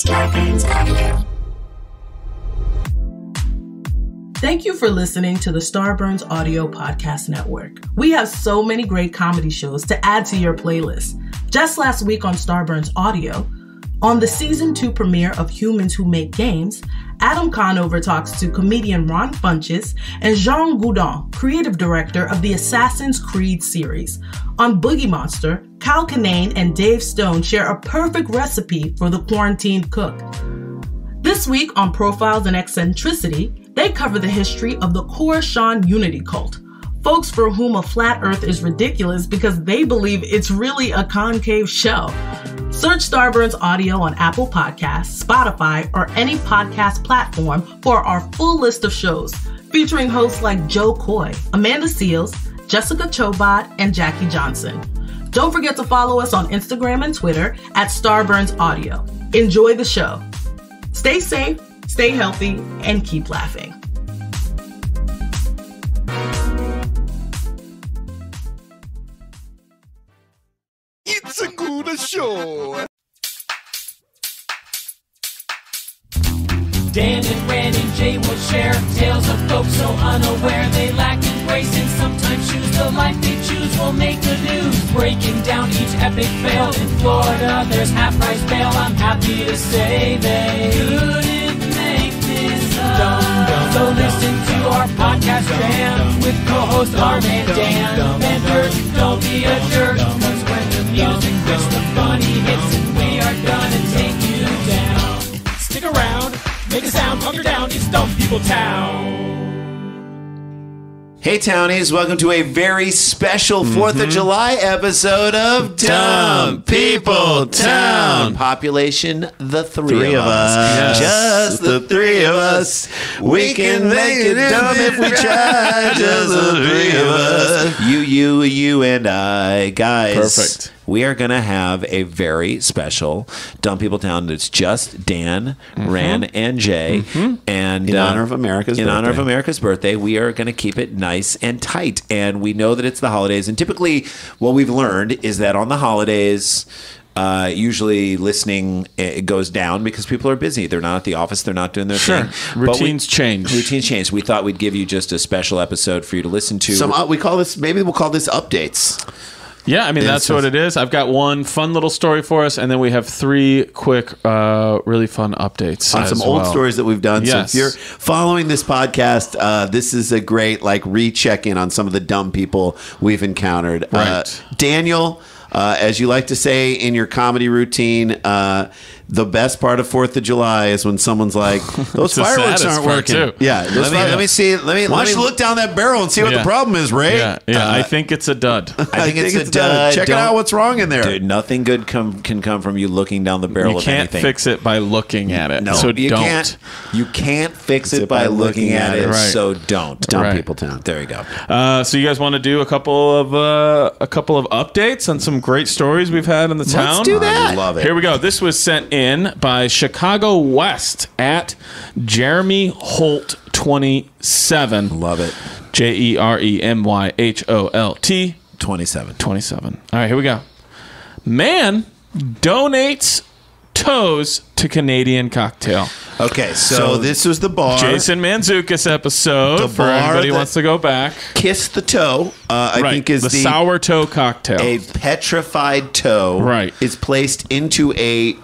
Starburns Audio. Thank you for listening to the Starburns Audio Podcast Network. We have so many great comedy shows to add to your playlist. Just last week on Starburns Audio, on the Season 2 premiere of Humans Who Make Games, Adam Conover talks to comedian Ron Funches and Jean Goudon, creative director of the Assassin's Creed series. On Boogie Monster, Kyle Kinane and Dave Stone share a perfect recipe for the quarantined cook. This week on Profiles in Eccentricity, they cover the history of the Khorasan Unity cult, folks for whom a flat earth is ridiculous because they believe it's really a concave shell. Search Starburns Audio on Apple Podcasts, Spotify, or any podcast platform for our full list of shows, featuring hosts like Joe Coy, Amanda Seales, Jessica Chobot, and Jackie Johnson. Don't forget to follow us on Instagram and Twitter at Starburns Audio. Enjoy the show. Stay safe, stay healthy, and keep laughing. It's a good show. Dan and Ren and Jay will share tales of folks so unaware they lack in grace and sometimes choose the life they choose will make the news. Breaking down each epic fail in Florida, there's half price bail. I'm happy to say they couldn't make this up. So listen to our podcast jam with co-host Arm and Dan. Benders, don't be a jerk, cause when the music hits, the funny hits, and we are gonna take you down. Stick around. Make a sound, hunker down, it's Dumb People Town. Hey Townies, welcome to a very special 4th of July episode of Dumb People Town. Population, the three of us. Yes. Just the three of us. We can make it dumb if we try. Just the three of us. You, and I. Guys. Perfect. We are going to have a very special Dumb People Town that's just Dan, Ran, and Jay. And In honor of America's birthday. In honor of America's birthday, we are going to keep it nice and tight. And we know that it's the holidays. And typically what we've learned is that on the holidays, usually listening it goes down because people are busy. They're not at the office. They're not doing their thing. Routines change. Routines change. We thought we'd give you just a special episode for you to listen to. We call this, maybe we'll call this updates. Yeah, I mean, that's what it is. I've got one fun little story for us, and then we have 3 quick, really fun updates. On some old stories that we've done. Yes. So if you're following this podcast, this is a great recheck-in on some of the dumb people we've encountered. Right. Daniel, as you like to say in your comedy routine, the best part of 4th of July is when someone's like, those fireworks aren't working. Too. Yeah. Let me see. Why don't you look down that barrel and see what the problem is, Ray? Yeah, I think it's a dud. I think it's a dud. Check it out what's wrong in there. Dude, nothing good can come from you looking down the barrel You of can't anything. fix it by looking at it. No, so you don't. You can't fix it by looking at it. Right. So don't. Dumb People Town. There you go. So you guys want to do a couple of updates on some great stories we've had in the town? Let's do that. I love it. Here we go. This was sent in by Chicago West at Jeremy Holt 27. Love it. JEREMYHOLT 27. 27. All right, here we go. Man donates toes to Canadian cocktail. Okay, So this was the bar. Jason Mantzoukas episode. The For bar anybody who that- wants to go back. Kiss the toe, I think is the sour toe cocktail. a petrified toe. Right. Is placed into a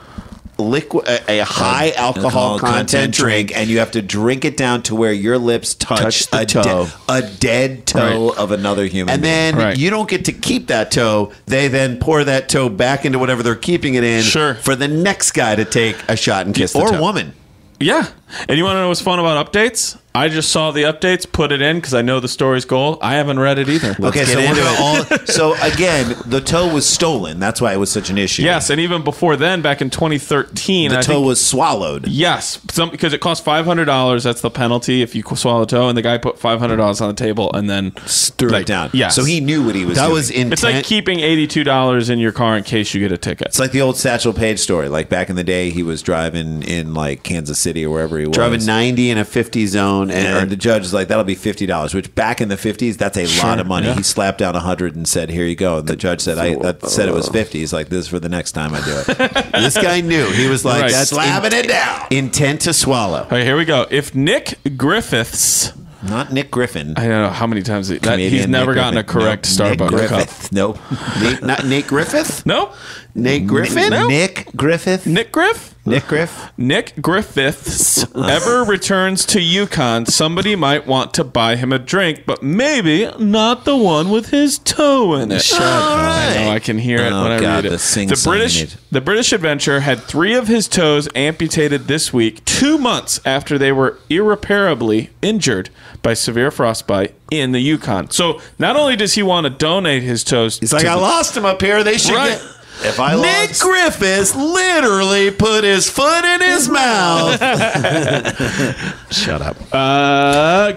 liquid, a high alcohol content drink, and you have to drink it down to where your lips touch the toe. a dead toe Right. of another human. and then Right. you don't get to keep that toe. They then pour that toe back into whatever they're keeping it in Sure. for the next guy to take a shot and kiss the or toe. woman. Yeah. And you want to know what's fun about updates? I just saw the updates, put it in because I know the story's gold. I haven't read it either. Okay, so we're gonna so again, the toe was stolen. That's why it was such an issue. Yes, and even before then, back in 2013, the toe was swallowed. Yes, because it costs $500. That's the penalty if you swallow a toe. And the guy put $500 on the table and then Threw it down. Yes. So he knew what he was That doing. was intent. It's like keeping $82 in your car in case you get a ticket. It's like the old Satchel Paige story. Like back in the day, he was driving in like Kansas City or wherever he was. driving 90 in a 50 zone phone, And the judge is like, that'll be $50, which back in the 50s, that's a lot of money. yeah. He slapped down 100 and said, here you go. And the judge said, I said it was 50. He's like, this is for the next time I do it. this guy knew. He was like, Right. that's Slapping it down. intent to swallow. All right, here we go. If Nick Griffiths, Not Nick Griffin. I don't know how many times he's Comedian never Nick gotten a Griffin. correct Nope. Starbucks Nick cup. Griffith. Nope. Not Nate Griffith? Nope. Nate Griffin? No. Nick Griffith. Nick Griff? Nick Griff. Nick Griffiths ever returns to Yukon, somebody might want to buy him a drink, but maybe not the one with his toe in it. I know, I can hear it Oh, when I God, read the it. sing-song you need. The British adventurer had 3 of his toes amputated this week, 2 months after they were irreparably injured by severe frostbite in the Yukon. So not only does he want to donate his toes, He's like, I lost him up here. They should Right. get... If I Nick Griffiths literally put his foot in his mouth. Shut up.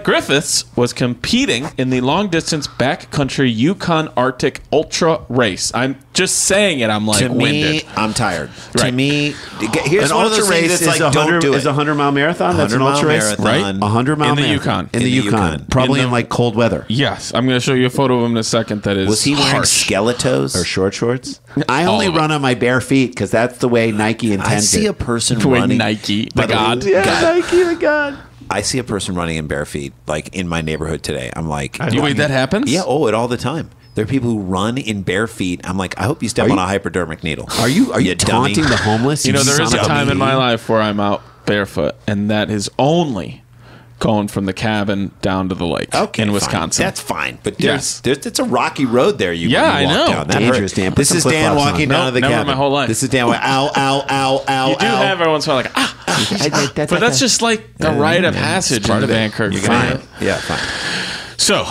Griffiths was competing in the long-distance backcountry Yukon Arctic Ultra Race. I'm just saying it. I'm like To me, winded. I'm tired. To Right. me, here's An one of those ultra things race that's is like, don't do it. a 100-mile marathon. That's an 100-mile ultra race, marathon. right? 100-mile In the marathon. Yukon. In the Yukon, probably In in the- like cold weather. Yes, I'm going to show you a photo of him in a second. That is Was he wearing harsh. skeletos? Or short shorts. I only of it. run on my bare feet because that's the way Nike intended. I see a person The way running. Nike, By the way, god. Yeah, God, Nike, the god. I see a person running in bare feet, like in my neighborhood today. I'm like, Wait, that happens? yeah, it all the time. There are people who run in bare feet. I'm like, I hope you step on a hypodermic needle. Are you dummy. taunting the homeless? You know, there is a son of time in my dummy? life where I'm out barefoot, and that is only going from the cabin down to the lake Okay, in fine. Wisconsin. That's fine, but Yes. it's a rocky road there. You Yeah, when you I walk know. down. That Dangerous, hurt. Dan. Put This some is Dan flip-flops on. walking down No, to the never cabin. my whole life. This is Dan. Ow, ow, ow, ow, You do ow. have every once in a while like but that's just like a rite of passage in the Vancouver. Fine. Yeah, fine. So,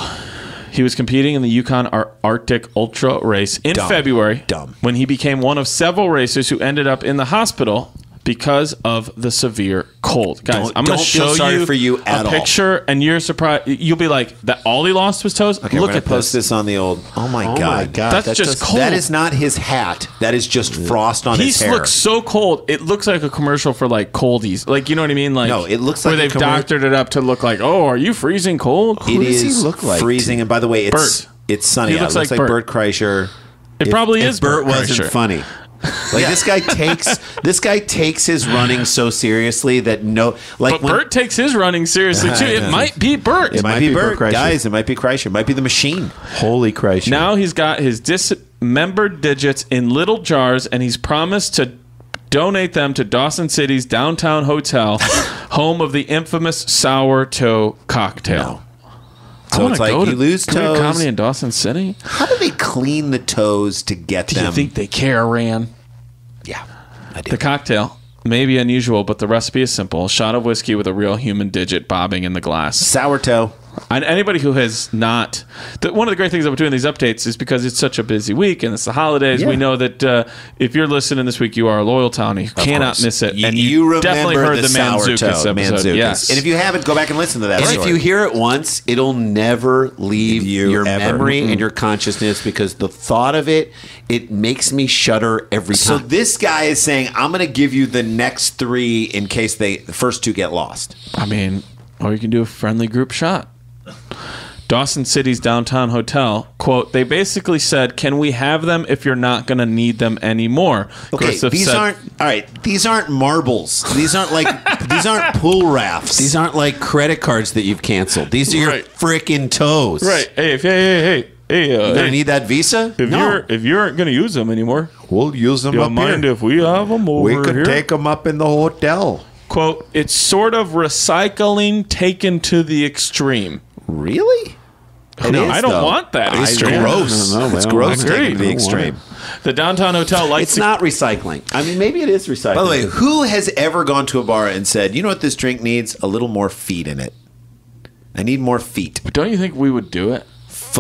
he was competing in the Yukon Arctic Ultra Race in Dumb. February Dumb. when he became one of several racers who ended up in the hospital because of the severe cold. Guys, I'm going Don't to feel show sorry you for you a at all. picture, and you're surprised. You'll be like, "That all he lost was toes." Okay, Look we're at gonna post this. this on the old. Oh my god! my God. That's that just does- cold. That is not his hat. That is just frost on He his hair. looks so cold. It looks like a commercial for like coldies. Like, you know what I mean? Like, No, it looks where like a they've commer- doctored it up to look like, "Oh, are you freezing cold?" It does he is look like? freezing. And by the way, it's Bert. it's sunny He out. looks It looks like like Bert. Bert Kreischer. It probably If is Bert Bert wasn't Kreischer. funny. Like this guy takes his running so seriously that But Bert takes his running seriously too. It might be Bert. It might be Bert, Kreischer. guys. It might be Kreischer. It might be the machine. Holy Christ! Now he's got his dismembered digits in little jars, and he's promised to donate them to Dawson City's downtown hotel, home of the infamous sour toe cocktail. I So wanna it's like go to you lose community toes. comedy in Dawson City. How do they clean the toes to get Do them? you think they care, Ran? Yeah, I do. The cocktail may be unusual, but the recipe is simple: a shot of whiskey with a real human digit bobbing in the glass. Sour toe. And anybody who has not, one of the great things about doing these updates is because it's such a busy week and it's the holidays. Yeah. We know that if you're listening this week, you are a loyal townie. You cannot course. miss it. You, and you remember definitely heard the sour Manzukis toe, episode. Manzukis. Yes. And if you haven't, go back and listen to that. And if story. you hear it once, it'll never leave You your ever. memory and your consciousness because the thought of it makes me shudder every So time. this guy is saying, I'm going to give you the next 3 in case the first 2 get lost. I mean, or you can do a friendly group shot. Dawson City's downtown hotel, quote, they basically said, can we have them if you're not going to need them anymore? Okay, Griffith these said- aren't all right. These aren't marbles. These aren't like these aren't pool rafts. These aren't like credit cards that you've canceled. These are your Right. freaking toes. Right. Hey, hey. You're gonna hey, need that visa. if you aren't going to use them anymore, We'll use them you don't mind if we have them over here? them up in the hotel. Quote, it's sort of recycling taken to the extreme. Really? No, I don't want that extreme. gross. No, It's I gross agree. taken to the I don't want extreme. The downtown hotel likes It's to not recycling. I mean, maybe it is recycling. By the way, who has ever gone to a bar and said, "You know what this drink needs? A little more feet in it. I need more feet." Don't you think we would do it?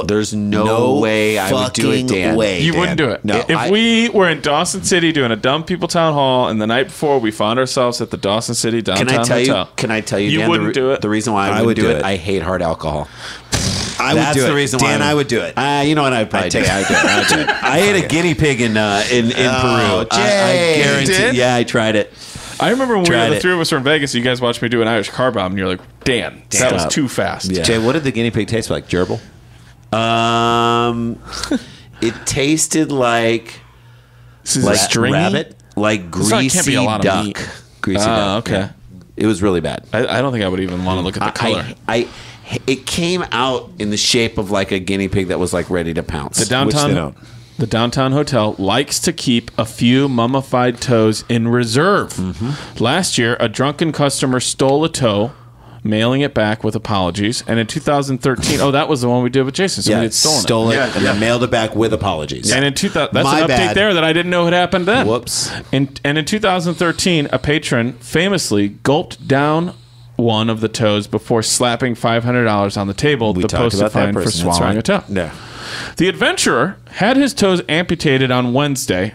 there's no way I would do it, fucking Dan. way, You Dan. wouldn't do it. No, If we were in Dawson City doing a Dumb People Town Hall, and the night before we found ourselves at the Dawson City downtown Can I tell hotel. you? Can I tell you? You Dan, wouldn't do it? The reason why I would do it, I hate hard alcohol. I That's would do the it. reason Dan, why I would do it. You know what? I'd probably do it. I would do it. I ate a guinea pig in Peru. Jay, I guarantee. you did? Yeah, I tried it. I remember when Tried the it. three of us were in Vegas, you guys watched me do an Irish car bomb, and you're like, Dan, that was too fast. Yeah. Jay, what did the guinea pig taste like? Gerbil? It tasted like This is stringy? rabbit, like So it can't be greasy a lot of duck. meat. Greasy duck. Okay. Yeah. It was really bad. I don't think I would even want to look at the color. It came out in the shape of like a guinea pig that was like ready to pounce. The downtown hotel likes to keep a few mummified toes in reserve. Last year, a drunken customer stole a toe, mailing it back with apologies. And in 2013, that was the one we did with Jason. So we had stolen it. and then mailed it back with apologies. And in 2000, that's My an update bad. there that I didn't know had happened then. Whoops. And in 2013, a patron famously gulped down one of the toes before slapping $500 on the table. We the talked posted about that fine for person. That's swallowing right. a toe. Yeah. The adventurer had his toes amputated on Wednesday.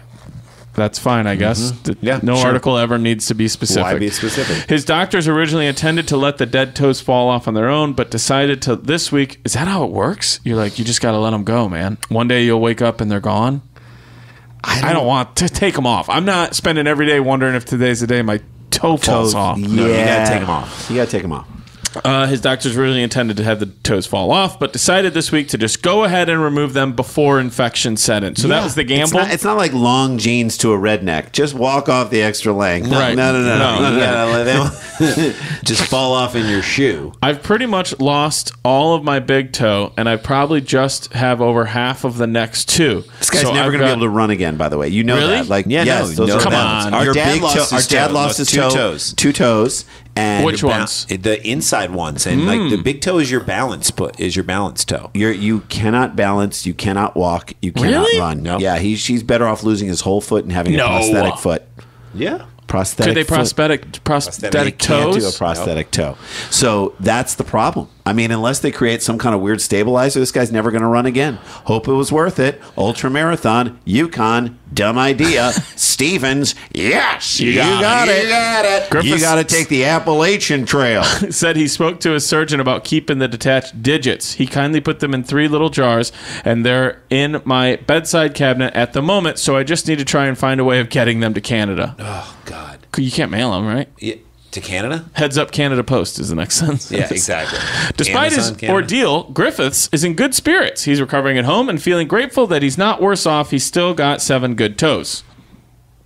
That's fine, I guess. Yeah, no sure. article ever needs to be specific. Why be specific? His doctors originally intended to let the dead toes fall off on their own, but decided to this week. Is that how it works? You're like, you just got to let them go, man. One day you'll wake up and they're gone. I don't want to take them off. I'm not spending every day wondering if today's the day my toe falls off. Yeah, No, you gotta take them off. You gotta take them off. His doctors originally intended to have the toes fall off, but decided this week to just go ahead and remove them before infection set in. So that was the gamble. It's not like long jeans to a redneck. Just walk off the extra length. Right. No. You gotta let them just fall off in your shoe. I've pretty much lost all of my big toe, and I probably just have over half of the next two. This guy's never going to be able to run again, by the way. You know Really? that. Like, Yeah, yes, no, those are come balance. on. Our Your dad big lost toe- his our dad dad lost lost his two toe. toes. Two toes. And Which ones? The inside ones, and like the big toe is your balance toe. You cannot balance. You cannot walk. You cannot Really? run. No. Yeah, she's better off losing his whole foot and having No. a prosthetic foot. Yeah. Prosthetic. Could they foot. prosthetic They can't do a toes? prosthetic toe. So that's the problem. I mean, unless they create some kind of weird stabilizer, this guy's never going to run again. Hope it was worth it. Ultra marathon, Yukon, dumb idea. Stevens, yes, you got it. You got it. Griffiths- You got to take the Appalachian Trail. Said he spoke to his surgeon about keeping the detached digits. He kindly put them in 3 little jars, and they're in my bedside cabinet at the moment, so I just need to try and find a way of getting them to Canada. Oh God. You can't mail them, right? Yeah. To Canada? Heads up, Canada Post is the next sentence. Yeah, exactly. Despite Amazon, his Canada. ordeal, Griffiths is in good spirits. He's recovering at home and feeling grateful that he's not worse off. He's still got 7 good toes.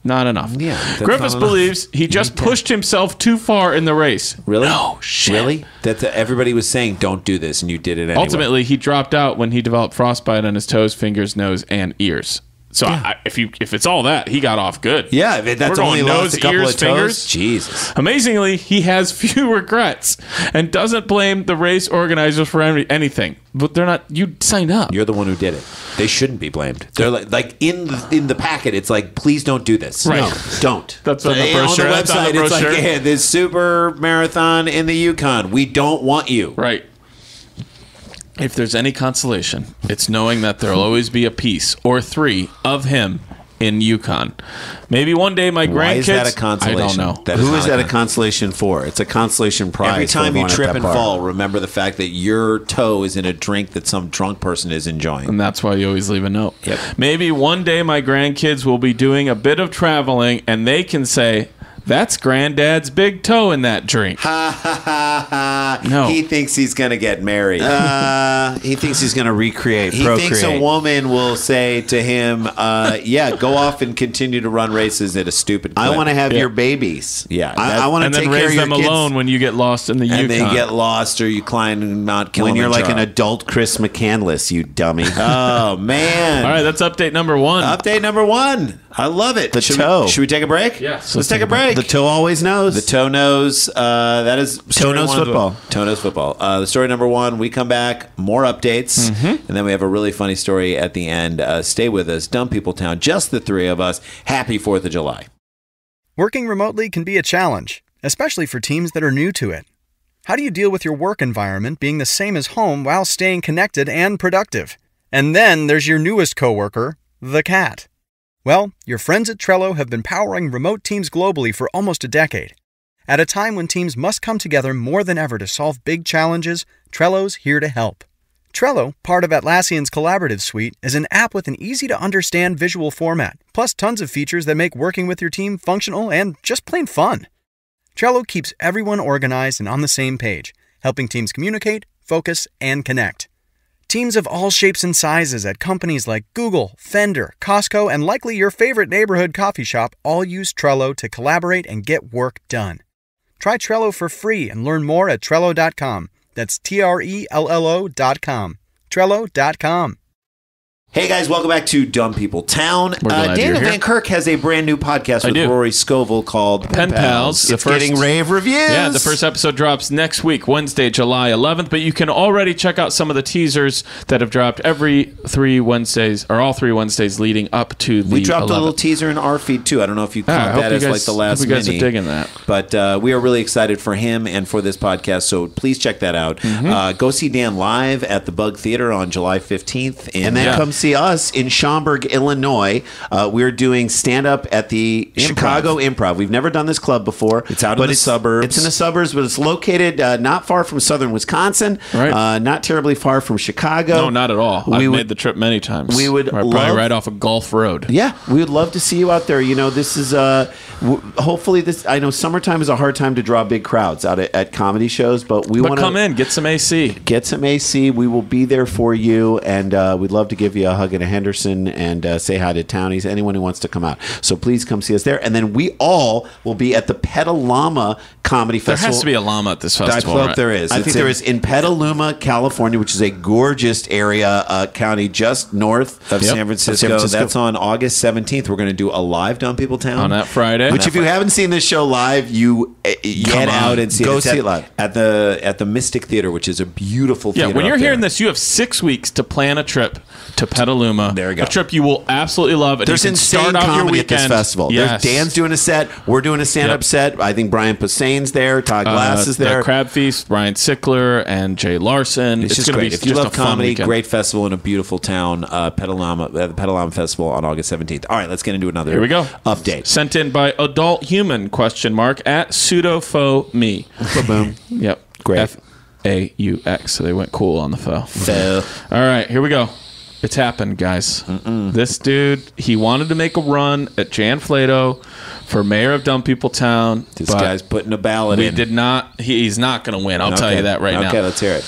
Not enough. Yeah, that's Griffiths not enough. believes he just pushed himself too far in the race. Really? No, shit. Really? Everybody was saying, don't do this, and you did it anyway. Ultimately, he dropped out when he developed frostbite on his toes, fingers, nose, and ears. So if it's all that, he got off good. Yeah, that's We're only going lost nose, a couple ears, of toes. fingers. Jesus. Amazingly, he has few regrets and doesn't blame the race organizers for anything. But they're not. You signed up. You're the one who did it. They shouldn't be blamed. They're like in the packet. It's like, please don't do this. Right. No, don't. That's on the On the brochure. That's on website, the it's like, brochure. yeah, this super marathon in the Yukon. We don't want you. Right. If there's any consolation, it's knowing that there'll always be a piece or 3 of him in Yukon. Maybe one day my grandkids. Why is that a consolation? I don't know. That Who not is that a con- consolation for? It's a consolation prize. Every for time you everyone at trip that and bar. fall, remember the fact that your toe is in a drink that some drunk person is enjoying. And that's why you always leave a note. Yep. Maybe one day my grandkids will be doing a bit of traveling and they can say, that's granddad's big toe in that drink. Ha ha ha ha. No. He thinks he's going to get married. He thinks he's going to recreate, He procreate. thinks a woman will say to him, yeah, go off and continue to run races at a stupid clip. I want to have your babies. Yeah, I want to And take then care raise of your them kids alone when you get lost in the Yukon. and they get lost or you climb Mount Kilimanjaro. when you're like an adult Chris McCandless, you dummy. Oh, man. All right, that's update number 1. Update number 1. I love it. The should toe. should we take a break? Yes. Let's take a break. The toe always knows. The toe knows. That is story knows one. football. Toe knows football. The story number 1. We come back, more updates, and then we have a really funny story at the end. Stay with us. Dumb People Town, just the 3 of us. Happy 4th of July. Working remotely can be a challenge, especially for teams that are new to it. How do you deal with your work environment being the same as home while staying connected and productive? And then there's your newest coworker, the cat. Well, your friends at Trello have been powering remote teams globally for almost a decade. At a time when teams must come together more than ever to solve big challenges, Trello's here to help. Trello, part of Atlassian's Collaborative Suite, is an app with an easy-to-understand visual format, plus tons of features that make working with your team functional and just plain fun. Trello keeps everyone organized and on the same page, helping teams communicate, focus, and connect. Teams of all shapes and sizes at companies like Google, Fender, Costco, and likely your favorite neighborhood coffee shop all use Trello to collaborate and get work done. Try Trello for free and learn more at Trello.com. That's Trello.com. Trello.com. Hey guys, welcome back to Dumb People Town. glad Daniel you're here. Van Kirk has a brand new podcast with do. Rory Scovel called Pen Pals. It's getting rave reviews. Yeah, the first episode drops next week, Wednesday, July 11th. But you can already check out some of the teasers that have dropped every 3 Wednesdays, or all 3 Wednesdays leading up to the We dropped 11th. a little teaser in our feed too. I don't know if you I caught hope that you as guys- like the last hope you guys mini. are digging that. But we are really excited for him and for this podcast, so please check that out. Mm-hmm. Go see Dan live at the Bug Theater on July 15th, and then Yeah. come see us in Schaumburg, Illinois. We're doing stand-up at the Chicago Improv. We've never done this club before. It's out in the suburbs. It's in the suburbs, but it's located not far from southern Wisconsin, Right. not terribly far from Chicago. No, not at all. We I've would- made the trip many times. we would probably love- right off of Gulf Road. Yeah, we would love to see you out there. You know, this is hopefully this. I know summertime is a hard time to draw big crowds out at comedy shows, but we But want come to in, get some AC. get some AC. We will be there for you, and we'd love to give you a hug and a Henderson and say hi to Townies, anyone who wants to come out. So please come see us there, and then we all will be at the Petaluma Comedy There Festival. has to be a llama at this festival. hope right? there is. I think there is in Petaluma, California, which is a gorgeous area, county just north Of Yep. San Francisco. That's on August 17th. We're going to do a live Dumb People Town. On that Friday. Which, if you haven't seen this show live, you Get out and see Go It's see at, it live. at the Mystic Theater, which is a beautiful Yeah, theater. when you're up there. hearing this, you have 6 weeks to plan a trip to Petaluma. There you go. A trip you will absolutely love. And There's you can insane start out your comedy at this weekend. festival. Yes. There's Dan's doing a set. We're doing a stand-up Yep. set. I think Brian Posehne's there. Todd Glass is there. The Crab Feast, Brian Sickler, and Jay Larson. It's just gonna great. be If you just love a fun comedy, weekend. great festival in a beautiful town, Petaluma, the Petaluma Festival on August 17th. All right, let's get into another Here we go. update. Sent in by adult human at pseudofaux me. Boom. Yep. Great. FAUX. So they went cool on the faux. So, All right, here we go. It's happened, guys. This dude, he wanted to make a run at Jan Flato for mayor of Dumb People Town. this but guy's putting a ballot we in. did not. He's not going to win. I'll tell Okay. you that right now. Okay, let's hear it.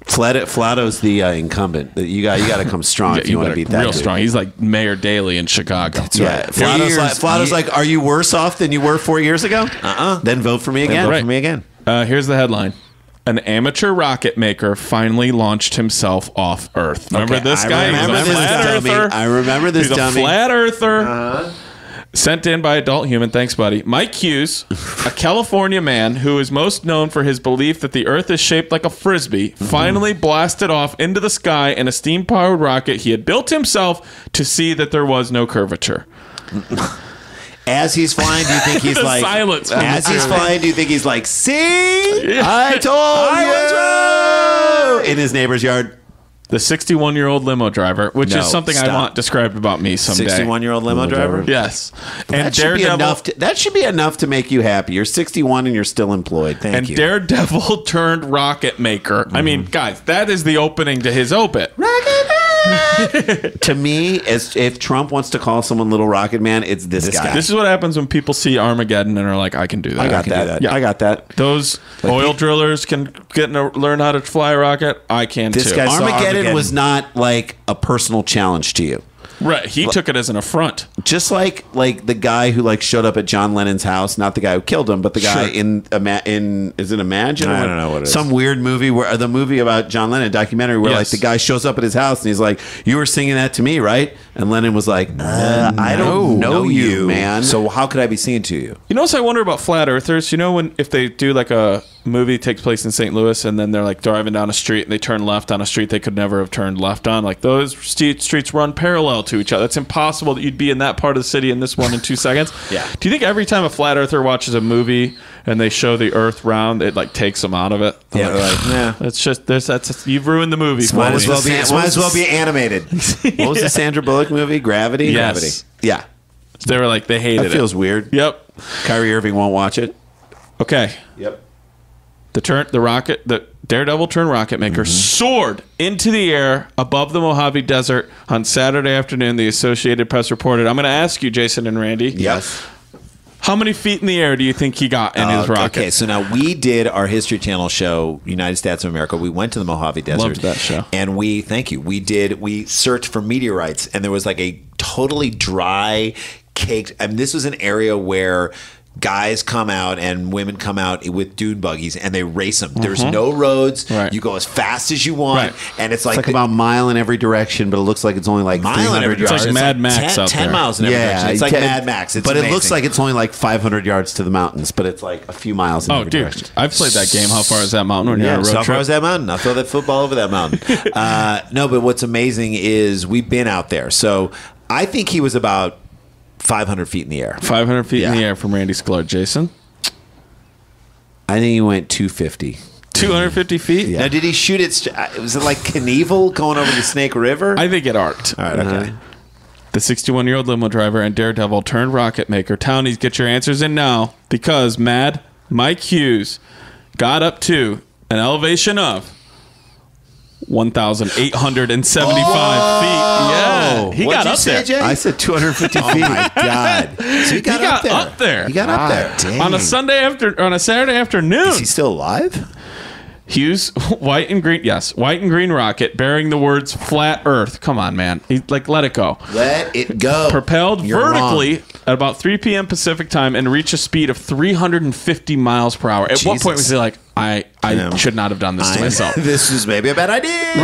Flato's the incumbent. You got to come strong if you want to better- beat that. real dude. strong. He's like Mayor Daley in Chicago. That's Yeah, Flato's like, are you worse off than you were 4 years ago? Then vote for me again. Vote Right. for me again. Here's the headline. An amateur rocket maker finally launched himself off Earth. Remember Okay, this I guy? remember He's a this flat dummy. earther. I remember this He's dummy. a flat earther. Sent in by adult human. Thanks, buddy. Mike Hughes, a California man who is most known for his belief that the Earth is shaped like a frisbee, finally blasted off into the sky in a steam-powered rocket he had built himself to see that there was no curvature. As he's flying, do you think he's The like? silence from As the he's crew. flying, do you think he's like, "See, Yeah. I told you," in his neighbor's yard? The 61-year-old limo driver, which No, is something I stop. want described about me someday. 61-year-old limo driver? Yes. And That should be Daredevil. enough. That should be enough to make you happy. You're 61 and you're still employed. Thank and you. Daredevil turned rocket maker. I mean, guys, that is the opening to his obit. To me, as if Trump wants to call someone Little Rocket Man, it's this guy. This is what happens when people see Armageddon and are like, I can do that. I got can do that. that. Yeah. I got that. Those oil drillers can learn how to fly a rocket. I can This too. guy's- saw Armageddon Armageddon. was not like a personal challenge to you. Right. He took it as an affront. Just like the guy who like showed up at John Lennon's house, not the guy who killed him, but the guy Sure. in is it Imagine? I don't know what it is. Some weird movie where the movie about John Lennon documentary where like Yes. the guy shows up at his house and he's like, "You were singing that to me, right?" And Lennon was like, "I don't know you, man." So how could I be singing to you? You know what I wonder about flat earthers? You know when if they do like a movie takes place in St. Louis and then they're like driving down a street and they turn left on a street they could never have turned left on. Like those streets run parallel to each other. It's impossible that you'd be in that part of the city in this one in 2 seconds. Yeah. Do you think every time a flat earther watches a movie and they show the Earth round, it like takes them out of it? Yeah, They're like, yeah. It's just that's you've ruined the movie. for Might me. as well be. Might as well be animated. What was the Sandra Bullock movie? Gravity. Yes. Gravity. Yeah, They were like they hated that feels it. weird. Yep. Kyrie Irving won't watch it. Okay. Yep. The rocket, the Daredevil turned rocket maker, soared into the air above the Mojave Desert on Saturday afternoon, the Associated Press reported. I'm going to ask you, Jason and Randy. Yes. How many feet in the air do you think he got in his rocket? Okay, so now we did our History Channel show, United States of America. We went to the Mojave Desert. Loved that show. And we searched for meteorites, and there was like a totally dry, caked, and this was an area where guys come out and women come out with dune buggies and they race them. There's no roads. Right. You go as fast as you want. Right. And it's It's like about a mile in every direction, but it looks like it's only like mile in 300 every yards. It's like Mad Max 10, out 10 there. miles in every direction. It's like Mad Max. It's but amazing. it looks like it's only like 500 yards to the mountains, but it's like a few miles in Oh, every dude, direction. I've played that game. How far is that mountain when you're on a road so trip? far as that mountain. I'll throw that football over that mountain. No, but what's amazing is we've been out there. So I think he was about 500 feet in the air. 500 feet in Yeah. the air from Randy Sklar. Jason? I think he went 250. 250 feet? Now, did he shoot it? Was it like Knievel going over the Snake River? I think it arced. All right, okay. The 61-year-old limo driver and Daredevil turned rocket maker. Townies, get your answers in now because Mike Hughes got up to an elevation of 1,875 feet. Yeah, he What'd got you up say, there. Jay? I said 250 feet. Oh my God! So he got, up, there. up there. He got up there. Dang. On a Saturday afternoon. Is he still alive? Hughes, white and green rocket bearing the words "flat Earth." Come on, man. Let it go. Let it go. Propelled You're vertically wrong. at about 3 p.m. Pacific time and reached a speed of 350 miles per hour. At what Jesus. point was he like, I should not have done this to myself? This is maybe a bad idea.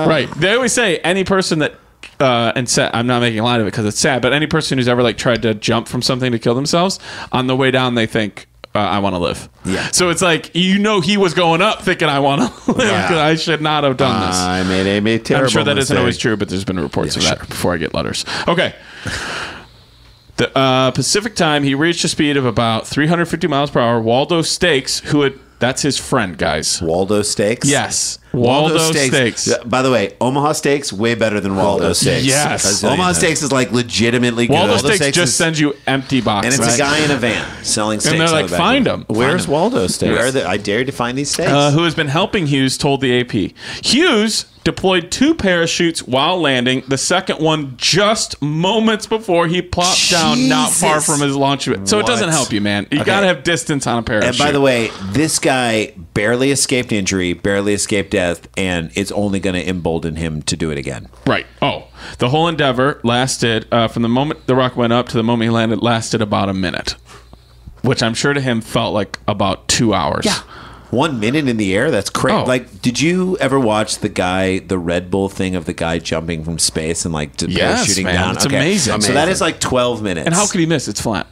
Right. They always say any person that and sad, I'm not making light of it because it's sad, but any person who's ever tried to jump from something to kill themselves, on the way down they think, I want to live. Yeah. So it's like, he was going up thinking, I want to live. Yeah. I should not have done this. I made a terrible I'm sure that isn't mistake. always true, but there's been reports of that before I get letters. Okay. The Pacific time, he reached a speed of about 350 miles per hour. Waldo Stakes, that's his friend, guys. Waldo Steaks? Yes. Waldo Steaks. Yeah, by the way, Omaha Steaks way better than Waldo Steaks. Yes. Omaha Steaks is like legitimately good. Waldo Steaks Steaks just is- sends you empty And boxes. it's a guy in a van selling steaks. And they're on like, the back find of it. him. Where's Waldo Steaks? I dare you to find these steaks. Who has been helping Hughes told the AP. Hughes deployed 2 parachutes while landing, the second one just moments before he plopped down not far Jesus. from his launch. So it doesn't What? help you, man. You Okay. got to have distance on a parachute. And by the way, this guy barely escaped injury, barely escaped death, and it's only going to embolden him to do it again. Right. Oh, the whole endeavor lasted from the moment the rocket went up to the moment he landed lasted about a minute, which I'm sure to him felt like about 2 hours. Yeah. 1 minute in the air? That's crazy. Oh. Like, did you ever watch the Red Bull thing of the guy jumping from space and Yes, parachuting man. down? It's amazing. So that is like 12 minutes. And how could he miss? It's flat.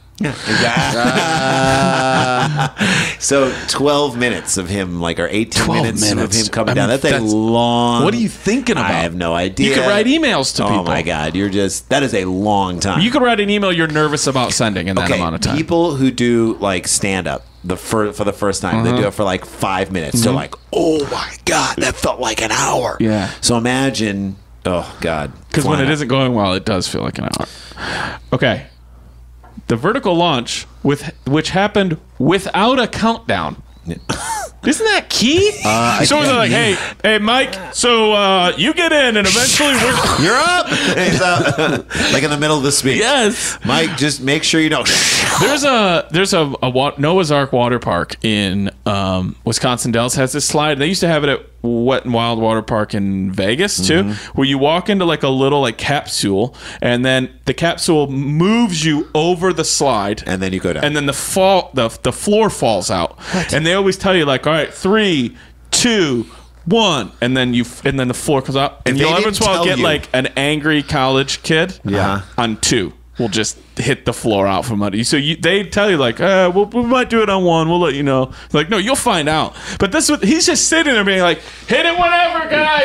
So 12 minutes of him, or 18 12 minutes of minutes. him coming I down. mean, That's a that's- long. What are you thinking about? I have no idea. You could write emails to people. Oh my God. That is a long time. You could write an email you're nervous about sending in that amount of time. People who do stand up for the first time, they do it for 5 minutes. They're like, oh my God, that felt like an hour. Yeah. So imagine, oh God. Because when flying it up. isn't going well, it does feel like an hour. Okay. The vertical launch, which happened without a countdown. Isn't that key? So they're like, hey, Mike, so you get in, and eventually we're... You're up. He's up. Like in the middle of the speech. Yes. Mike, just make sure you don't. There's a Noah's Ark water park in Wisconsin Dells has this slide. They used to have it at Wet and Wild Water Park in Vegas too, where you walk into a little capsule, and then the capsule moves you over the slide, And then you go down. and then the floor falls out. And they always tell you all right, 3, 2, 1, and then the floor comes up, and If you'll they every didn't once in a while tell get you- an angry college kid, on 2. Will just hit the floor out from under you. So they tell you we might do it on 1. We'll let you know. No, you'll find out. But he's just sitting there being like, hit it whenever, guys.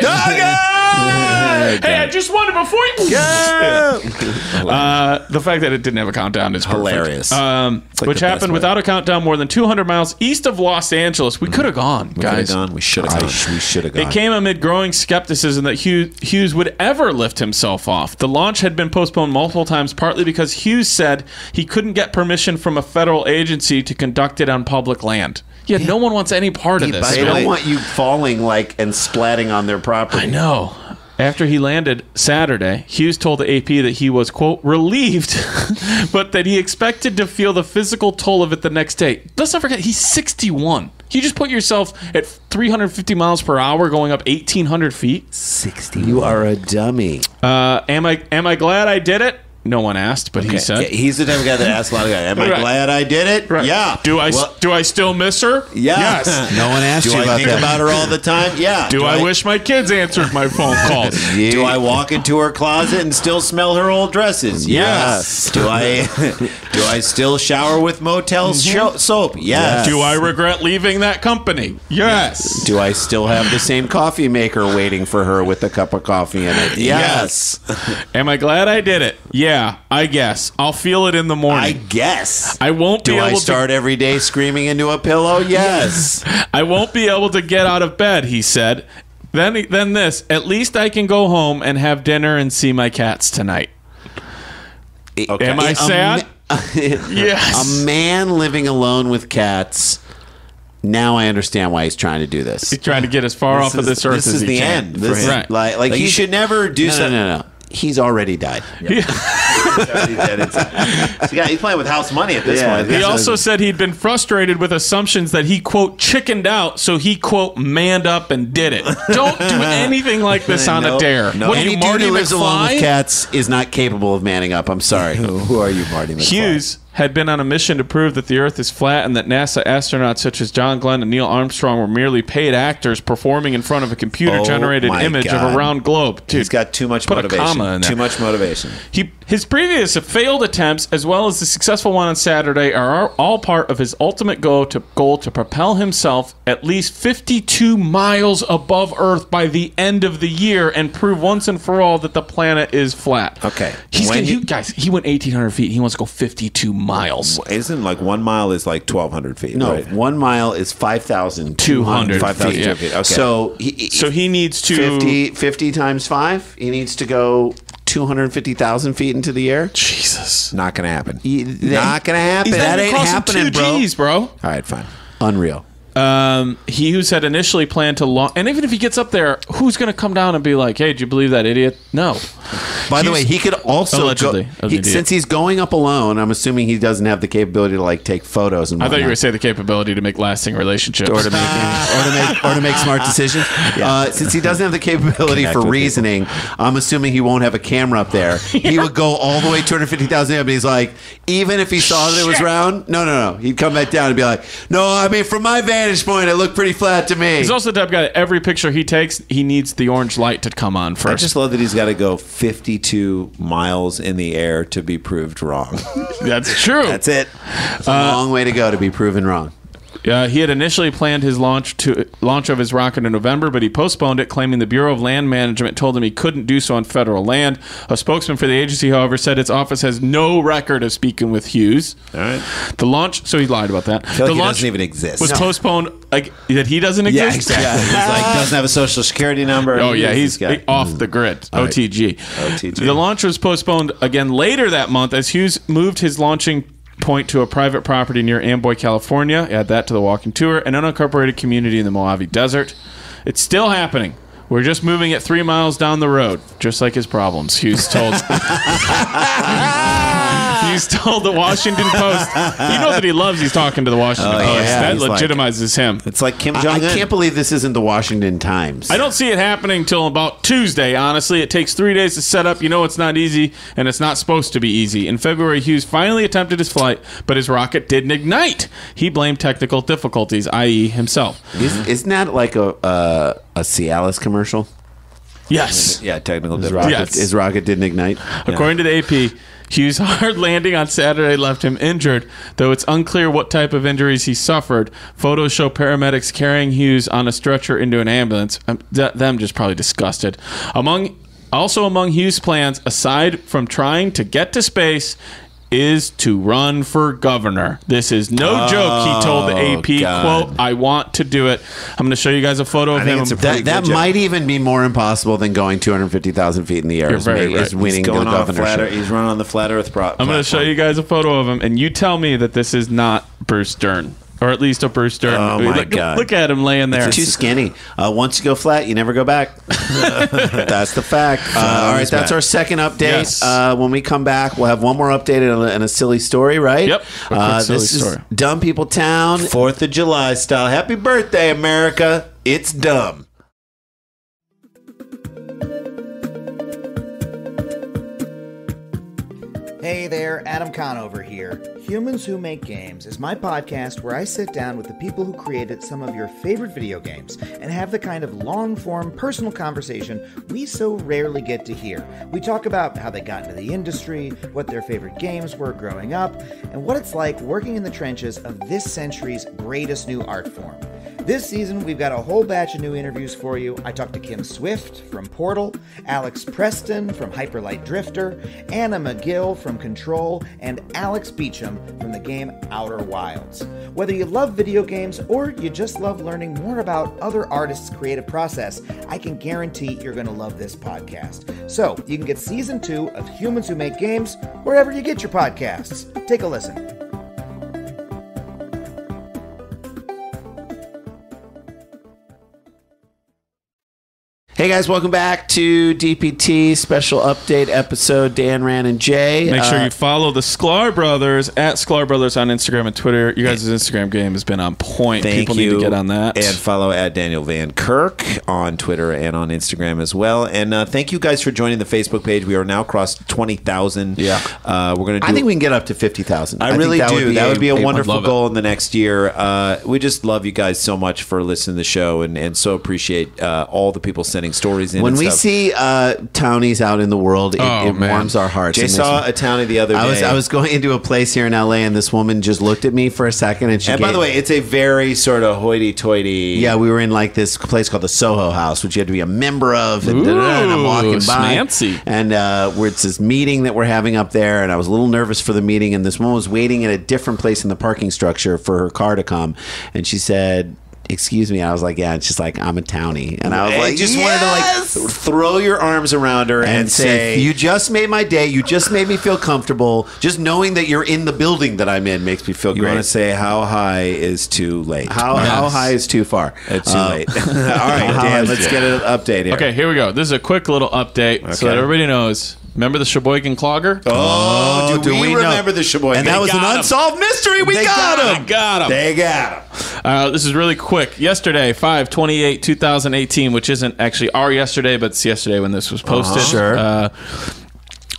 Hey, I just won it before you. The fact that it didn't have a countdown is perfect. Hilarious. Which happened without a countdown more than 200 miles east of Los Angeles. We could have gone, guys. We should have gone. We should have gone. It came amid growing skepticism that Hughes would ever lift himself off. The launch had been postponed multiple times, partly because Hughes said he couldn't get permission from a federal agency to conduct it on public land. Yeah, no one wants any part of this. They don't want you falling and splatting on their property. I know. After he landed Saturday, Hughes told the AP that he was, quote, relieved, but that he expected to feel the physical toll of it the next day. Let's not forget, he's 61. You just put yourself at 350 miles per hour going up 1,800 feet. 60. You are a dummy. Am I glad I did it? No one asked, but he said. Yeah, he's the type of guy that asks a lot of guys. Am I glad I did it? Right. Yeah. Do I still miss her? Yeah. Yes. No one asked you about that. Do I think about her all the time? Yeah. Do I wish my kids answered my phone calls? Do I walk into her closet and still smell her old dresses? Yes. Do I still shower with Motel soap? Yes. Do I regret leaving that company? Yes. Do I still have the same coffee maker waiting for her with a cup of coffee in it? Yes. Am I glad I did it? Yeah, I guess. I'll feel it in the morning. I guess. I won't be able to... Do I start every day screaming into a pillow? Yes. I won't be able to get out of bed, he said. Then this. At least I can go home and have dinner and see my cats tonight. Okay. Am I sad? Yes. A man living alone with cats... Now I understand why he's trying to do this. He's trying to get as far off of this earth as he can. This is the end. This right. Like he should never do something. No. He's already died. Yeah. He's playing with house money at this point. He also said he'd been frustrated with assumptions that he, quote, chickened out, so he, quote, manned up and did it. Don't do anything like this on a dare. No. Any dude who lives alone with cats is not capable of manning up. I'm sorry. Who are you, Marty McFly? Hughes had been on a mission to prove that the Earth is flat and that NASA astronauts such as John Glenn and Neil Armstrong were merely paid actors performing in front of a computer-generated image of a round globe. Dude, he's got too much motivation. Put a comma in there. Too much motivation. His previous failed attempts, as well as the successful one on Saturday, are all part of his ultimate goal to propel himself at least 52 miles above Earth by the end of the year and prove once and for all that the planet is flat. Okay. Guys, he went 1,800 feet. He wants to go 52 miles. Isn't 1 mile is 1,200 feet? No, right? 1 mile is 5,200 feet. Yeah. Okay. So he needs to 50 times 5. He needs to go 250,000 feet into the air. Jesus, not gonna happen. Not gonna happen. That ain't happening, 2 Gs, bro. All right, fine. Unreal. Hughes had initially planned to launch, and even if he gets up there, who's going to come down and be like, "Hey, did you believe that idiot?" No. By the way, he could also allegedly since he's going up alone. I'm assuming he doesn't have the capability to take photos. And I thought you were going to say the capability to make lasting relationships, or to make smart decisions. Yeah. Since he doesn't have the capability for reasoning, I'm assuming he won't have a camera up there. He would go all the way 250,000, but he's like, even if he saw that it was round, no, he'd come back down and be like, no, I mean, from my vantage point, it looked pretty flat to me. He's also the type of guy that every picture he takes, he needs the orange light to come on first. I just love that he's got to go 52 miles in the air to be proved wrong. That's true. That's it. It's a long way to go to be proven wrong. He had initially planned his launch of his rocket in November, but he postponed it, claiming the Bureau of Land Management told him he couldn't do so on federal land. A spokesman for the agency, however, said its office has no record of speaking with Hughes. All right. The launch, so he lied about that. I feel the like launch he doesn't even exist. Was postponed, that he doesn't exist? Yeah, exactly. He's doesn't have a social security number. Oh, yeah, he's off the grid. OTG. OTG. The launch was postponed again later that month as Hughes moved his launching point to a private property near Amboy, California. Add that to the walking tour, an unincorporated community in the Mojave Desert. It's still happening. We're just moving it 3 miles down the road, just like his problems. Hughes told the Washington Post. You know that he loves he's talking to the Washington Post. That legitimizes him. It's like Kim Jong-un. I can't believe this isn't the Washington Times. I don't see it happening till about Tuesday, honestly. It takes 3 days to set up. You know it's not easy, and it's not supposed to be easy. In February, Hughes finally attempted his flight, but his rocket didn't ignite. He blamed technical difficulties, i.e. himself. Isn't that like a Cialis commercial? Yes. Yeah, technical difficulties. His rocket didn't ignite. According to the AP, Hughes' hard landing on Saturday left him injured, though it's unclear what type of injuries he suffered. Photos show paramedics carrying Hughes on a stretcher into an ambulance. Them just probably disgusted. Among Hughes' plans, aside from trying to get to space, is to run for governor. This is no joke, he told the AP, quote, "I want to do it." I'm going to show you guys a photo of him. That might even be more impossible than going 250,000 feet in the air. You're very right. Is winning the governorship. He's running on the flat Earth I'm going to show you guys a photo of him, and you tell me that this is not Bruce Dern. Or at least a Bruce Dern. Oh, my God. Look at him laying there. It's too skinny. Once you go flat, you never go back. That's the fact. All right, that's our second update. Yes. When we come back, we'll have one more update and a silly story, right? Yep. This is Dumb People Town. 4th of July style. Happy birthday, America. It's dumb. Hey there, Adam Conover here. Humans Who Make Games is my podcast where I sit down with the people who created some of your favorite video games and have the kind of long-form personal conversation we so rarely get to hear. We talk about how they got into the industry, what their favorite games were growing up, and what it's like working in the trenches of this century's greatest new art form. This season, we've got a whole batch of new interviews for you. I talked to Kim Swift from Portal, Alex Preston from Hyperlight Drifter, Anna McGill from Control, and Alex Beecham from the game Outer Wilds. Whether you love video games or you just love learning more about other artists' creative process, I can guarantee you're going to love this podcast. So, you can get Season 2 of Humans Who Make Games wherever you get your podcasts. Take a listen. Hey guys, welcome back to DPT special update episode. Dan, Ran, and Jay. Make sure you follow the Sklar Brothers at Sklar Brothers on Instagram and Twitter. You guys' Instagram game has been on point. People need to get on that. And follow at Daniel Van Kirk on Twitter and on Instagram as well. And thank you guys for joining the Facebook page. We are now crossed 20,000. Yeah. We're gonna. I think we can get up to 50,000. I really do. That would be a wonderful goal in the next year. We just love you guys so much for listening to the show and so appreciate all the people sending stories in. When we see townies out in the world, it warms our hearts. Jay saw a townie the other day. I was going into a place here in LA, and this woman just looked at me for a second, and by the way, it's a very sort of hoity-toity. Yeah, we were in like this place called the Soho House, which you had to be a member of. And I'm walking by, fancy. And it's this meeting that we're having up there, and I was a little nervous for the meeting, and this woman was waiting at a different place in the parking structure for her car to come, and she said, "Excuse me." And I was like, "Yeah." And she's like, "I'm a townie." And I was like, just wanted to like throw your arms around her and say, "You just made my day. You just made me feel comfortable. Just knowing that you're in the building that I'm in makes me feel great." You want to say how high is too late? How high is too far? It's too late. All right, Dan, let's get an update here. Okay, here we go. This is a quick little update so that everybody knows. Remember the Sheboygan clogger? Oh, do we remember the Sheboygan? And that was an unsolved mystery. We got him. Got him. They got him. This is really quick. Yesterday, 5/28/2018, which isn't actually our yesterday, but it's yesterday when this was posted. Sure.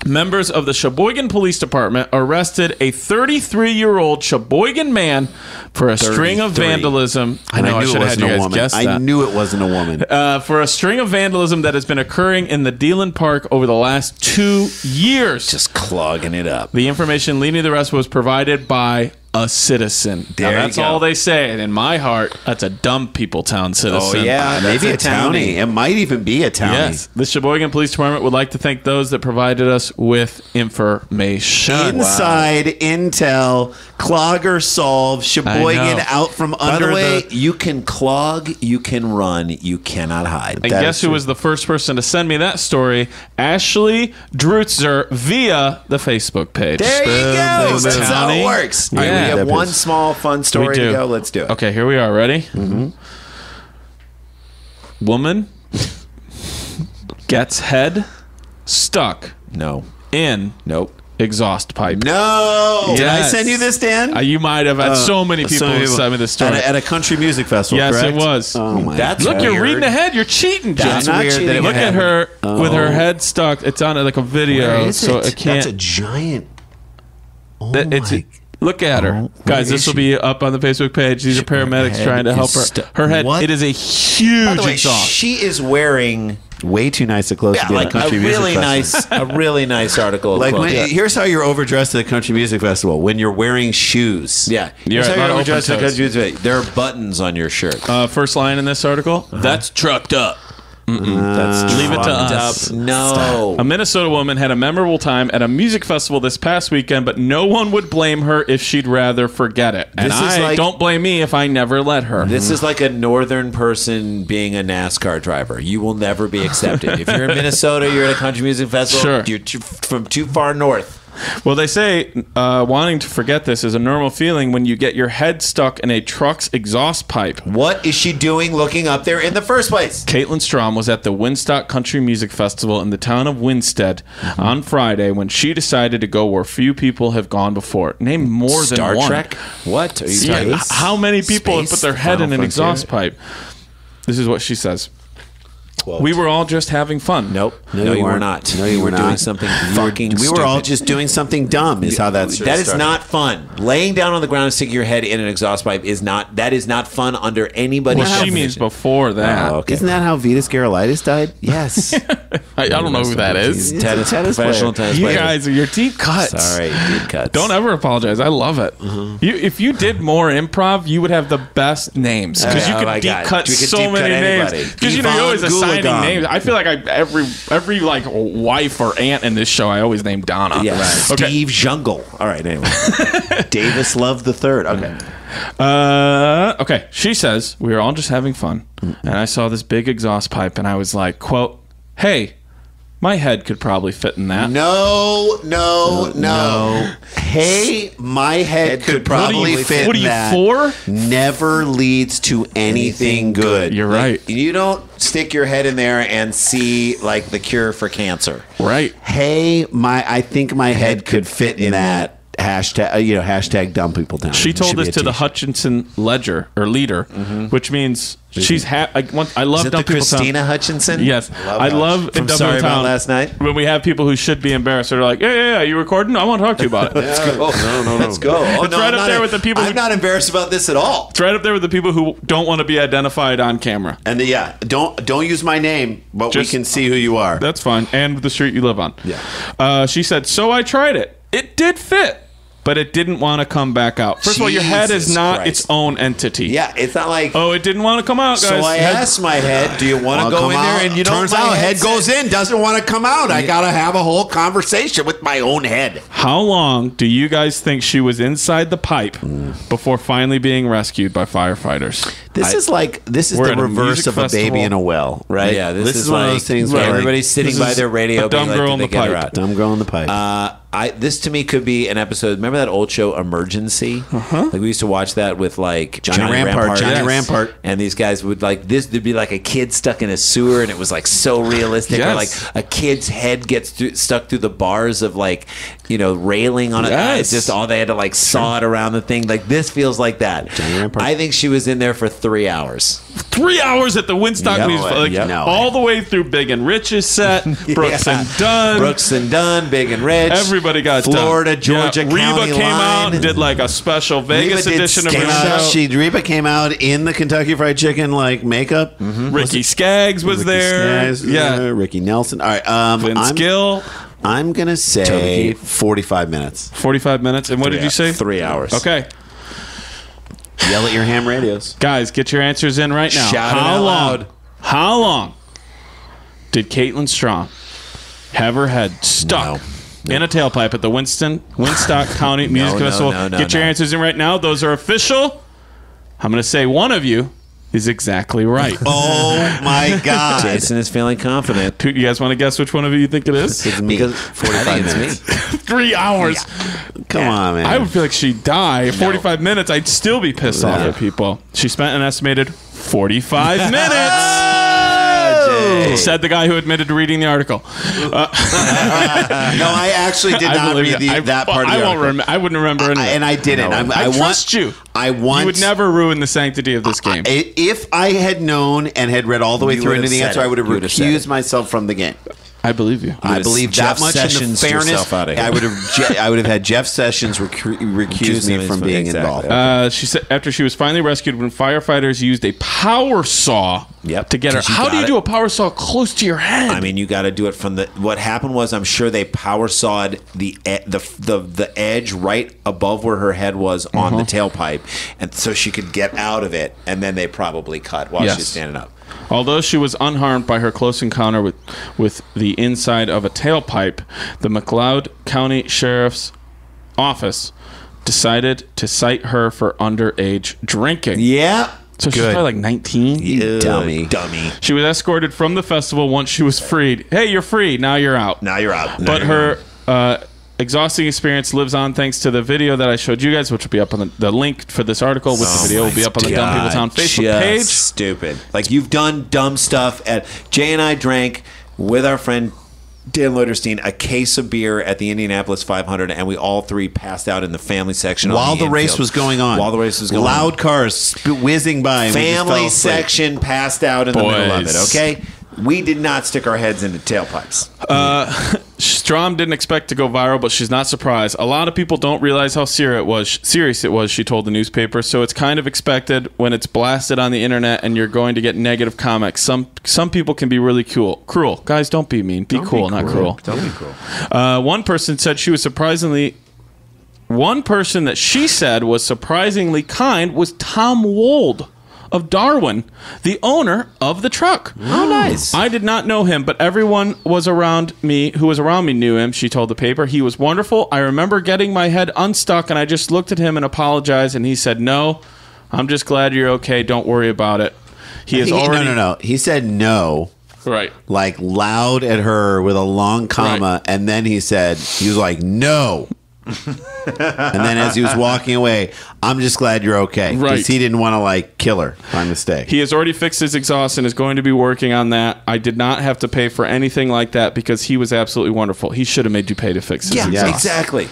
Members of the Sheboygan Police Department arrested a 33-year-old Sheboygan man for a string of vandalism. I know I should have had you guys guess that. I knew it wasn't a woman. For a string of vandalism that has been occurring in the Deland Park over the last 2 years. Just clogging it up. The information leading to the arrest was provided by a citizen. That's all they say. And in my heart, that's a dumb people town citizen. Oh, yeah. Maybe a townie. It might even be a townie. Yes. The Sheboygan Police Department would like to thank those that provided us with information. Inside intel, clogger solved, Sheboygan out from under. By the way, you can clog, you can run, you cannot hide. And guess who was the first person to send me that story? Ashley Drutzer via the Facebook page. There you go. That's how it works. Yeah. We have one small fun story to go. Let's do it. Okay, here we are. Ready? Mm-hmm. Woman gets head stuck in exhaust pipe. No. Yes. Did I send you this, Dan? You might have. Had so many people send me this story. At a country music festival, yes, correct? It was. Oh, my God. Look, you're reading ahead. You're cheating, Jim. That's weird. Cheating. Look at her with her head stuck. It's on like a video, so it can't. That's a giant. Look at her. Guys, this will be up on the Facebook page. These are paramedics trying to help her. Her head, it is a huge By the way, exhaust. she is wearing way too nice to close to be like at a country music festival. a really nice article. Like quote. here's how you're overdressed at a country music festival when you're wearing shoes. Yeah, You're here's how not you're overdressed at a open country music festival. There are buttons on your shirt. First line in this article, that's trucked up. That's Leave it to fucked us. up. No. A Minnesota woman had a memorable time at a music festival this past weekend, but no one would blame her if she'd rather forget it. And This is I like- don't blame me if I never let her. This is like a northern person being a NASCAR driver. You will never be accepted. If you're in Minnesota, you're at a country music festival. Sure. You're from too far north. Well, they say wanting to forget this is a normal feeling when you get your head stuck in a truck's exhaust pipe. What is she doing looking up there in the first place? Caitlin Strom was at the Woodstock Country Music Festival in the town of Winstead on Friday when she decided to go where few people have gone before. Name more than Star one. Trek? What? Are you Yeah, talking? how many people have put their head Final in an Frontier? exhaust pipe? This is what she says. We were all just having fun. Nope. No, you were not. No, you were were doing not. something fucking We were all stupid. just doing something dumb. Is how that's That is not fun. Laying down on the ground and sticking your head in an exhaust pipe is not. That is not fun under anybody's Well, she means definition. before that. Oh, okay. Isn't that how Vitas Gerulaitis died? Yes. I don't know who that is. Tennis, Tennis professional player. tennis You player. guys, your deep cuts. Sorry, deep cuts. Don't ever apologize. I love it. If you did more improv, you would have the best names because you Oh could my deep God. cut You could so deep many cut names. anybody. Because you're always Yvonne assigning Goolagong. names. I feel like every like wife or aunt in this show, I always name Donna. Yeah, Okay. Steve Jungle. All right, anyway. Davis Love the Third. Okay. Okay. She says we were all just having fun, and I saw this big exhaust pipe, and I was like, "Quote, hey, my head could probably fit in that." No. Hey, my head could probably fit What are in you that. for? Never leads to anything good. You're right. You don't stick your head in there and see like the cure for cancer. Right. Hey, I think my head could fit in that. Hashtag dumb people down. She told Should be this a to the t-shirt. Hutchinson Ledger or Leader, which means she's I love Is it dumb the people. Christina Hutchinson? Yes, I love in From Dumb Sorry People About Town Last Night? when we have people who should be embarrassed. They're like, yeah, you recording? I want to talk to you about it. No. Let's go. Oh, It's no, right I'm up not there with the people I'm who- not embarrassed about this at all. It's right up there with the people who don't want to be identified on camera. And don't use my name, but Just- we can see who you are. That's fine, and the street you live on. Yeah. She said, so I tried it. It did fit, but it didn't want to come back out. First of all, your head is Jesus not Christ. its own entity. Yeah, it's not like. Oh, it didn't want to come out, guys. So I asked my head, "Do you want to go in there?" And you know, turns my out head said- goes in, doesn't want to come out. I gotta have a whole conversation with my own head. How long do you guys think she was inside the pipe before finally being rescued by firefighters? This is we're the at a reverse music of a baby festival. in a well, right? Yeah, this is one like of those things right, where everybody's sitting this by is their radio, a dumb being like, girl "Did in they the get her pipe." out?" dumb girl in the pipe. This to me could be an episode. Remember that old show Emergency? Like we used to watch that with like Johnny Rampart. Yes. Rampart. And these guys would like this. There'd be like a kid stuck in a sewer, and it was like so realistic. Or like Yes. a kid's head gets stuck through the bars of like railing on it. Yes. It's just all they had to like saw it around the thing. Like this feels like that. Johnny Rampart. I think she was in there for 3 hours. 3 hours at the Woodstock No Music way. Festival, Yep. No all way. the way through Big and Rich's set, Brooks Yeah. and Dunn. Brooks and Dunn, Big and Rich. Everybody got Florida, done. Georgia Reba County came out line. and did like a special Vegas did edition of Came her out, show. Reba came out in the Kentucky Fried Chicken like makeup. Ricky Skaggs was Ricky there. Skaggs was there, Ricky Nelson. All right, Vince Gill. I'm gonna say Toby Keith. 45 minutes. 45 minutes. And what did you say? 3 hours. Okay. Yell at your ham radios. Guys, get your answers in right now. Shout it out loud. How long did Caitlin Strong have her head stuck in a tailpipe at the Woodstock County Music Festival? Get your answers in right now. Those are official. I'm going to say one of you is exactly right. Oh my God! Jason is feeling confident. You guys want to guess which one of you think it is? It's me. Because 45 I think it's minutes. me. 3 hours. Come on, man. I would feel like she'd die. 45 minutes, I'd still be pissed off at people. She spent an estimated 45 minutes. Said the guy who admitted to reading the article. No, I actually did not believe read that part of the I won't article. I wouldn't remember anything. And I didn't. I trust you. I want. You would never ruin the sanctity of this game. If I had known and had read all the way You through would into have the said answer, it. I would have You would have said recused it. myself from the game. I believe you. I believe Jeff that much Sessions in the fairness. yourself out of here. I would have had Jeff Sessions recuse me from being involved. She said after she was finally rescued, when firefighters used a power saw to get her. 'Cause you How do you got do it. a power saw close to your head? I mean, you got to do it from the. What happened was, I'm sure they power sawed the edge right above where her head was on the tailpipe, and so she could get out of it. And then they probably cut while she's standing up. Although she was unharmed by her close encounter with the inside of a tailpipe, the McLeod County Sheriff's Office decided to cite her for underage drinking. Yeah. So she's probably like 19. You dummy. She was escorted from the festival once she was freed. Hey, you're free. Now you're out. But her exhausting experience lives on thanks to the video that I showed you guys, which will be up on the link for this article with the video will be up on the Dumb People Town Facebook page. Stupid. Like, you've done dumb stuff. Jay and I drank with our friend Dan Loderstein a case of beer at the Indianapolis 500, and we all three passed out in the family section While on the race infield. was going on. While the race was going on. Loud cars whizzing by. And we just fell Family asleep. section passed out in the middle of it, okay? We did not stick our heads into tailpipes. Strom didn't expect to go viral, but she's not surprised. A lot of people don't realize how serious it was, she told the newspaper, so it's kind of expected when it's blasted on the internet and you're going to get negative comments. Some people can be really cruel. Guys, don't be mean. Be cool, not cruel. Don't be cruel. One person said she was surprisingly... One person that she said was surprisingly kind was Tom Wold of Darwin, the owner of the truck. Oh, nice. I did not know him, but everyone who was around me knew him, she told the paper. He was wonderful. I remember getting my head unstuck, and I just looked at him and apologized, and he said, "No, I'm just glad you're okay. Don't worry about it." No. He said no. Right. Like loud at her with a long comma, and then he was like, no. And then as he was walking away, I'm just glad you're okay. Because he didn't want to like kill her by mistake. He has already fixed his exhaust and is going to be working on that. I did not have to pay for anything like that because he was absolutely wonderful. He should have made you pay to fix his exhaust. Yeah, exactly.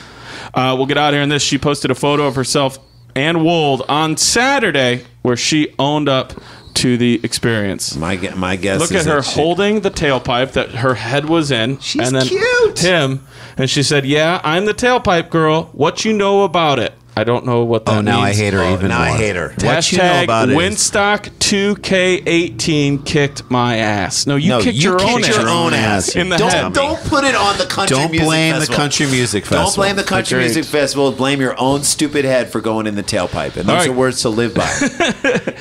We'll get out of here in this. She posted a photo of herself and Wold on Saturday where she owned up to the experience. My guess Look is at her holding the tailpipe that her head was in. She's and then cute. Him. And she said, "Yeah, I'm the tailpipe girl. What you know about it?" I don't know what that means. Now I hate her even more. Now I hate her. What you know about Hashtag it Winstock 2K18 kicked my ass. No, you kicked your own ass in the head. Don't put it on the country music festival. Don't blame the country music festival. Don't blame the country music festival. Blame your own stupid head for going in the tailpipe. And those are words to live by.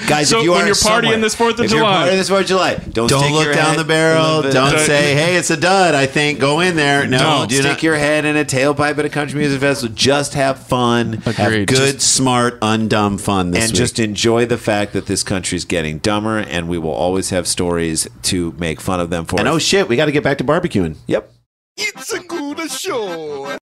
Guys, So if you when are you're partying this 4th of if you're July, partying this 4th of July, don't stick look your down head the barrel. in Don't say, hey, it's a dud, I think. Go in there. No, Don't do stick not. your head in a tailpipe at a country music festival. Just have fun. Have good, smart, undumb fun this and week. just enjoy the fact that this country's getting dumber, and we will always have stories to make fun of them for. And oh shit, we got to get back to barbecuing. Yep. It's a good show.